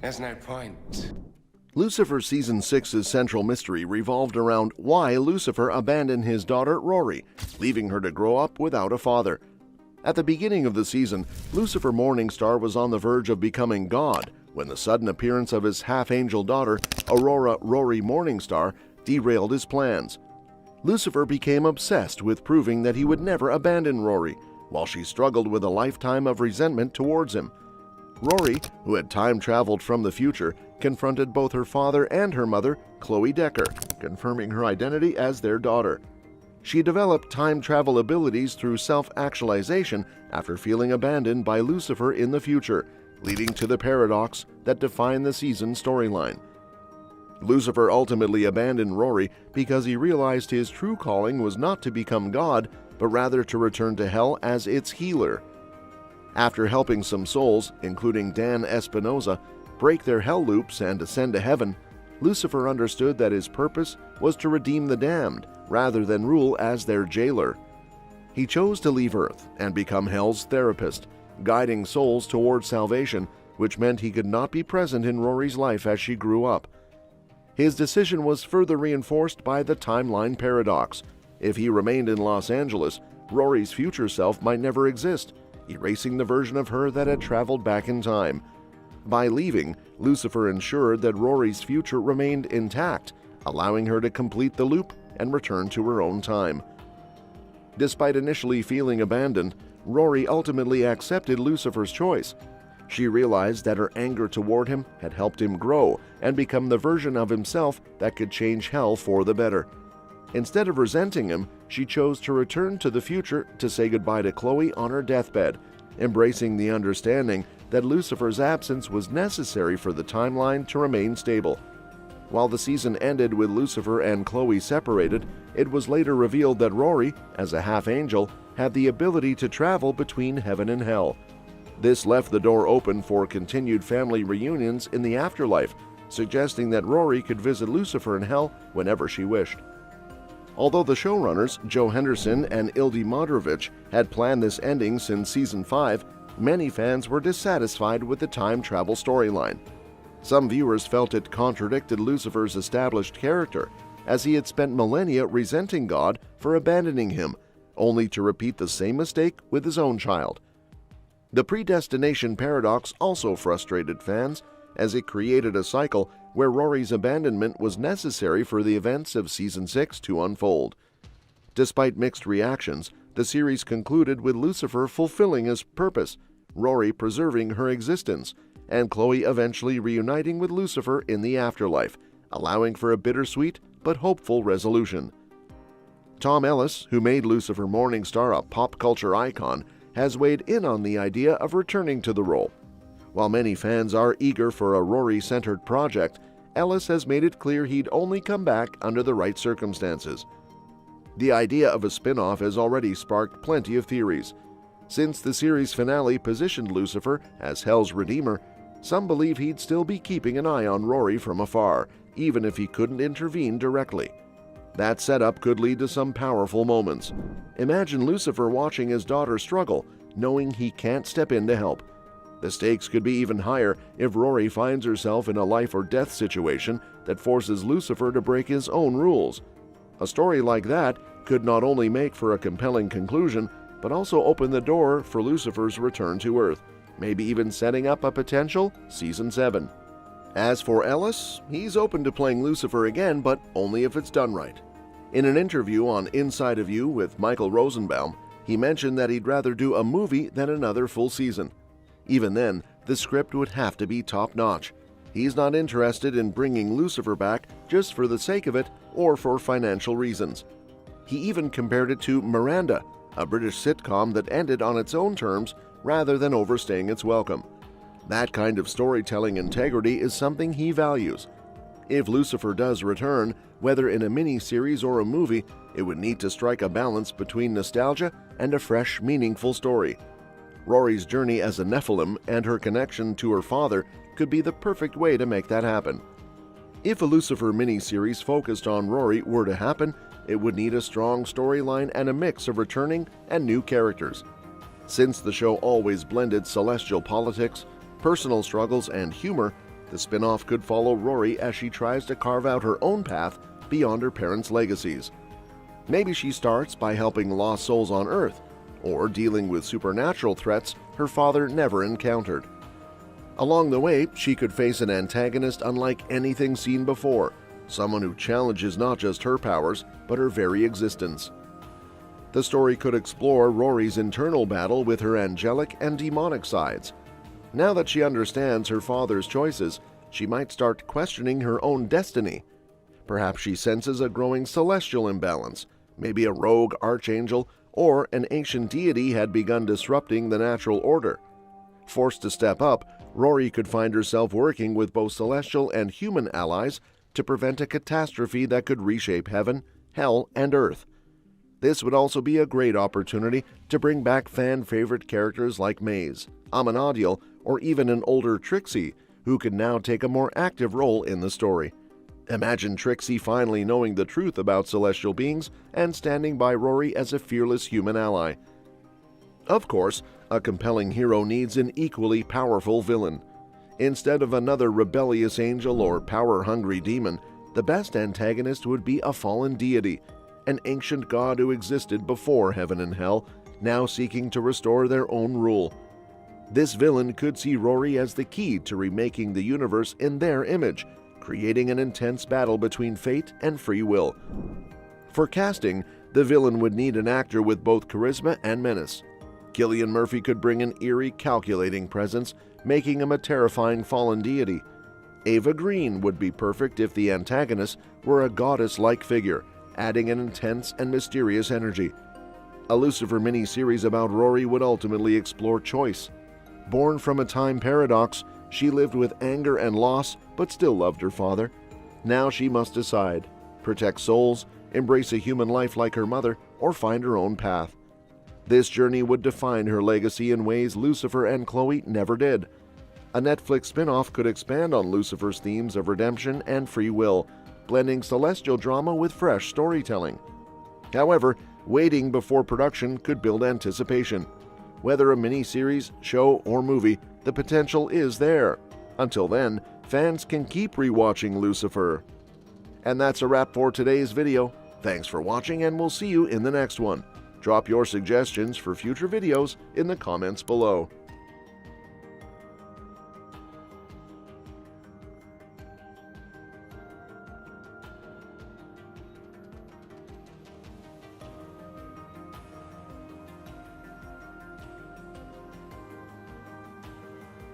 There's no point. Lucifer Season 6's central mystery revolved around why Lucifer abandoned his daughter Rory, leaving her to grow up without a father. At the beginning of the season, Lucifer Morningstar was on the verge of becoming God when the sudden appearance of his half-angel daughter, Aurora Rory Morningstar, derailed his plans. Lucifer became obsessed with proving that he would never abandon Rory, while she struggled with a lifetime of resentment towards him. Rory, who had time-traveled from the future, confronted both her father and her mother, Chloe Decker, confirming her identity as their daughter. She developed time-travel abilities through self-actualization after feeling abandoned by Lucifer in the future, leading to the paradox that defined the season's storyline. Lucifer ultimately abandoned Rory because he realized his true calling was not to become God, but rather to return to hell as its healer. After helping some souls, including Dan Espinoza, break their hell loops and ascend to heaven, Lucifer understood that his purpose was to redeem the damned rather than rule as their jailer. He chose to leave Earth and become hell's therapist, guiding souls toward salvation, which meant he could not be present in Rory's life as she grew up. His decision was further reinforced by the timeline paradox. If he remained in Los Angeles, Rory's future self might never exist, erasing the version of her that had traveled back in time. By leaving, Lucifer ensured that Rory's future remained intact, allowing her to complete the loop and return to her own time. Despite initially feeling abandoned, Rory ultimately accepted Lucifer's choice. She realized that her anger toward him had helped him grow and become the version of himself that could change hell for the better. Instead of resenting him, she chose to return to the future to say goodbye to Chloe on her deathbed, embracing the understanding that Lucifer's absence was necessary for the timeline to remain stable. While the season ended with Lucifer and Chloe separated, it was later revealed that Rory, as a half-angel, had the ability to travel between heaven and hell. This left the door open for continued family reunions in the afterlife, suggesting that Rory could visit Lucifer in hell whenever she wished. Although the showrunners, Joe Henderson and Ildi Modrovich, had planned this ending since Season 5, many fans were dissatisfied with the time travel storyline. Some viewers felt it contradicted Lucifer's established character, as he had spent millennia resenting God for abandoning him, only to repeat the same mistake with his own child. The predestination paradox also frustrated fans, as it created a cycle where Rory's abandonment was necessary for the events of Season 6 to unfold. Despite mixed reactions, the series concluded with Lucifer fulfilling his purpose, Rory preserving her existence, and Chloe eventually reuniting with Lucifer in the afterlife, allowing for a bittersweet but hopeful resolution. Tom Ellis, who made Lucifer Morningstar a pop culture icon, has weighed in on the idea of returning to the role. While many fans are eager for a Rory-centered project, Ellis has made it clear he'd only come back under the right circumstances. The idea of a spin-off has already sparked plenty of theories. Since the series finale positioned Lucifer as Hell's Redeemer, some believe he'd still be keeping an eye on Rory from afar, even if he couldn't intervene directly. That setup could lead to some powerful moments. Imagine Lucifer watching his daughter struggle, knowing he can't step in to help. The stakes could be even higher if Rory finds herself in a life-or-death situation that forces Lucifer to break his own rules. A story like that could not only make for a compelling conclusion, but also open the door for Lucifer's return to Earth, maybe even setting up a potential Season 7. As for Ellis, he's open to playing Lucifer again, but only if it's done right. In an interview on Inside of You with Michael Rosenbaum, he mentioned that he'd rather do a movie than another full season. Even then, the script would have to be top-notch. He's not interested in bringing Lucifer back just for the sake of it or for financial reasons. He even compared it to Miranda, a British sitcom that ended on its own terms rather than overstaying its welcome. That kind of storytelling integrity is something he values. If Lucifer does return, whether in a mini-series or a movie, it would need to strike a balance between nostalgia and a fresh, meaningful story. Rory's journey as a Nephilim and her connection to her father could be the perfect way to make that happen. If a Lucifer mini-series focused on Rory were to happen, it would need a strong storyline and a mix of returning and new characters. Since the show always blended celestial politics, personal struggles, and humor, The spin-off could follow Rory as she tries to carve out her own path beyond her parents' legacies. Maybe she starts by helping lost souls on Earth, or dealing with supernatural threats her father never encountered. Along the way, she could face an antagonist unlike anything seen before, someone who challenges not just her powers, but her very existence. The story could explore Rory's internal battle with her angelic and demonic sides. Now that she understands her father's choices, she might start questioning her own destiny. Perhaps she senses a growing celestial imbalance, maybe a rogue archangel or an ancient deity had begun disrupting the natural order. Forced to step up, Rory could find herself working with both celestial and human allies to prevent a catastrophe that could reshape heaven, hell, and earth. This would also be a great opportunity to bring back fan-favorite characters like Maze, Amenadiel, or even an older Trixie, who could now take a more active role in the story. Imagine Trixie finally knowing the truth about celestial beings and standing by Rory as a fearless human ally. Of course, a compelling hero needs an equally powerful villain. Instead of another rebellious angel or power-hungry demon, the best antagonist would be a fallen deity, an ancient god who existed before heaven and hell, now seeking to restore their own rule. This villain could see Rory as the key to remaking the universe in their image, creating an intense battle between fate and free will. For casting, the villain would need an actor with both charisma and menace. Cillian Murphy could bring an eerie, calculating presence, making him a terrifying fallen deity. Ava Green would be perfect if the antagonist were a goddess-like figure, adding an intense and mysterious energy. A Lucifer mini-series about Rory would ultimately explore choice. Born from a time paradox, she lived with anger and loss, but still loved her father. Now she must decide: protect souls, embrace a human life like her mother, or find her own path. This journey would define her legacy in ways Lucifer and Chloe never did. A Netflix spin-off could expand on Lucifer's themes of redemption and free will, blending celestial drama with fresh storytelling. However, waiting before production could build anticipation. Whether a mini-series, show, or movie, the potential is there. Until then, fans can keep rewatching Lucifer. And that's a wrap for today's video. Thanks for watching, and we'll see you in the next one. Drop your suggestions for future videos in the comments below.